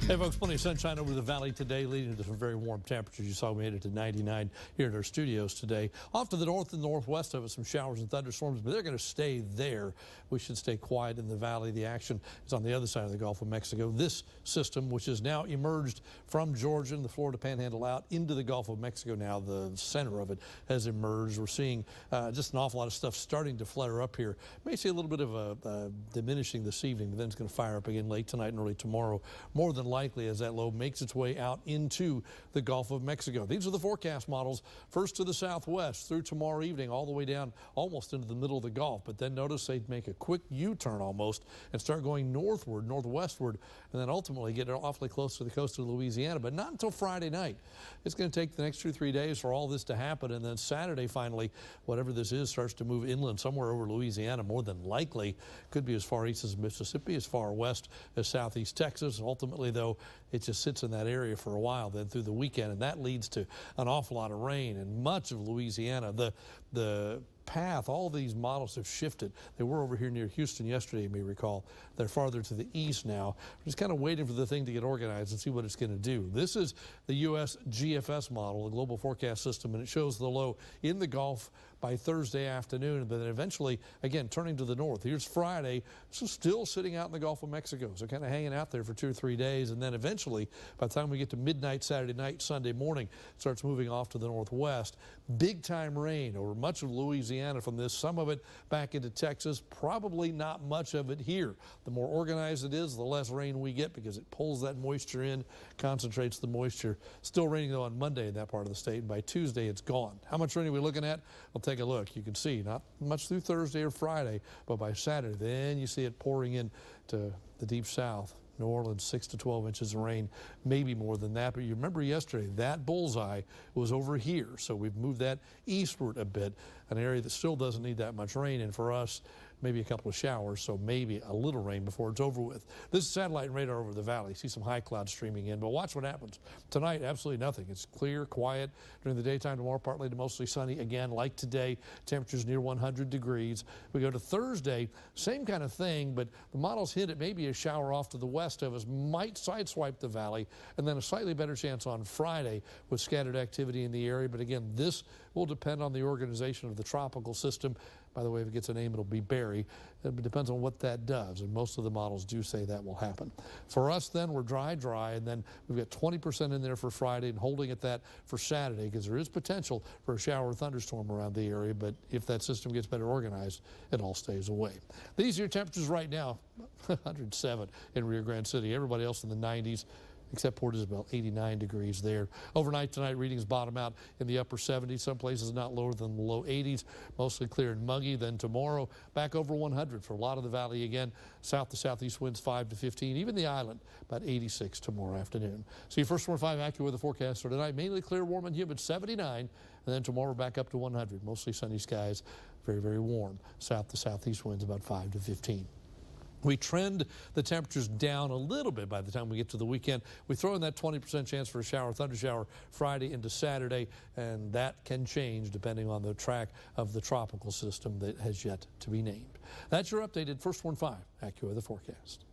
Hey folks, plenty of sunshine over the valley today, leading to some very warm temperatures. You saw we made it to 99 here at our studios today. Off to the north and northwest of us, some showers and thunderstorms, but they're going to stay there. We should stay quiet in the valley. The action is on the other side of the Gulf of Mexico. This system, which has now emerged from Georgia and the Florida Panhandle out into the Gulf of Mexico now, the center of it has emerged. We're seeing just an awful lot of stuff starting to flare up here. May see a little bit of a diminishing this evening, but then it's going to fire up again late tonight and early tomorrow. More than likely as that low makes its way out into the Gulf of Mexico. These are the forecast models. First to the southwest through tomorrow evening, all the way down almost into the middle of the Gulf. But then notice they'd make a quick U-turn almost and start going northward, northwestward, and then ultimately get awfully close to the coast of Louisiana. But not until Friday night. It's going to take the next 2 or 3 days for all this to happen. And then Saturday, finally, whatever this is starts to move inland somewhere over Louisiana, more than likely. Could be as far east as Mississippi, as far west as southeast Texas. And ultimately, though, it just sits in that area for a while then through the weekend, and that leads to an awful lot of rain in much of Louisiana. The path, all these models have shifted. They were over here near Houston yesterday, you may recall. They're farther to the east now. We're just kind of waiting for the thing to get organized and see what it's going to do. This is the U.S. GFS model, the Global Forecast System, and it shows the low in the Gulf by Thursday afternoon, but then eventually, again, turning to the north. Here's Friday, so still sitting out in the Gulf of Mexico, so kind of hanging out there for 2 or 3 days, and then eventually, by the time we get to midnight Saturday night, Sunday morning, it starts moving off to the northwest. Big-time rain over much of Louisiana from this, some of it back into Texas, probably not much of it here. The more organized it is, the less rain we get because it pulls that moisture in, concentrates the moisture. Still raining, though, on Monday in that part of the state, and by Tuesday, it's gone. How much rain are we looking at? Well, take a look. You can see not much through Thursday or Friday, but by Saturday, then you see it pouring in to the deep south. New Orleans, 6 to 12 inches of rain, maybe more than that. But you remember yesterday, that bullseye was over here. So we've moved that eastward a bit, an area that still doesn't need that much rain. And for us, maybe a couple of showers, so maybe a little rain before it's over with. This is satellite and radar over the valley. See some high clouds streaming in, but watch what happens. Tonight, absolutely nothing. It's clear, quiet. During the daytime tomorrow, partly to mostly sunny. Again, like today, temperatures near 100 degrees. We go to Thursday, same kind of thing, but the models hint at maybe a shower off to the west of us, might sideswipe the valley, and then a slightly better chance on Friday with scattered activity in the area. But again, this will depend on the organization of the tropical system. By the way, if it gets a name, it'll be Barry. It depends on what that does, and most of the models do say that will happen. For us, then, we're dry, and then we've got 20% in there for Friday and holding at that for Saturday because there is potential for a shower or thunderstorm around the area, but if that system gets better organized, it all stays away. These are your temperatures right now, 107 in Rio Grande City. Everybody else in the 90s. Except Port Isabel, 89 degrees there. Overnight tonight, readings bottom out in the upper 70s. Some places not lower than the low 80s. Mostly clear and muggy. Then tomorrow, back over 100 for a lot of the valley again. South to southeast winds 5 to 15. Even the island, about 86 tomorrow afternoon. So your first 105 AccuWeather forecast for tonight. Mainly clear, warm and humid, 79. And then tomorrow back up to 100. Mostly sunny skies, very, very warm. South to southeast winds about 5 to 15. We trend the temperatures down a little bit by the time we get to the weekend. We throw in that 20% chance for a shower, thunder shower Friday into Saturday, and that can change depending on the track of the tropical system that has yet to be named. That's your updated First 105 AccuWeather forecast.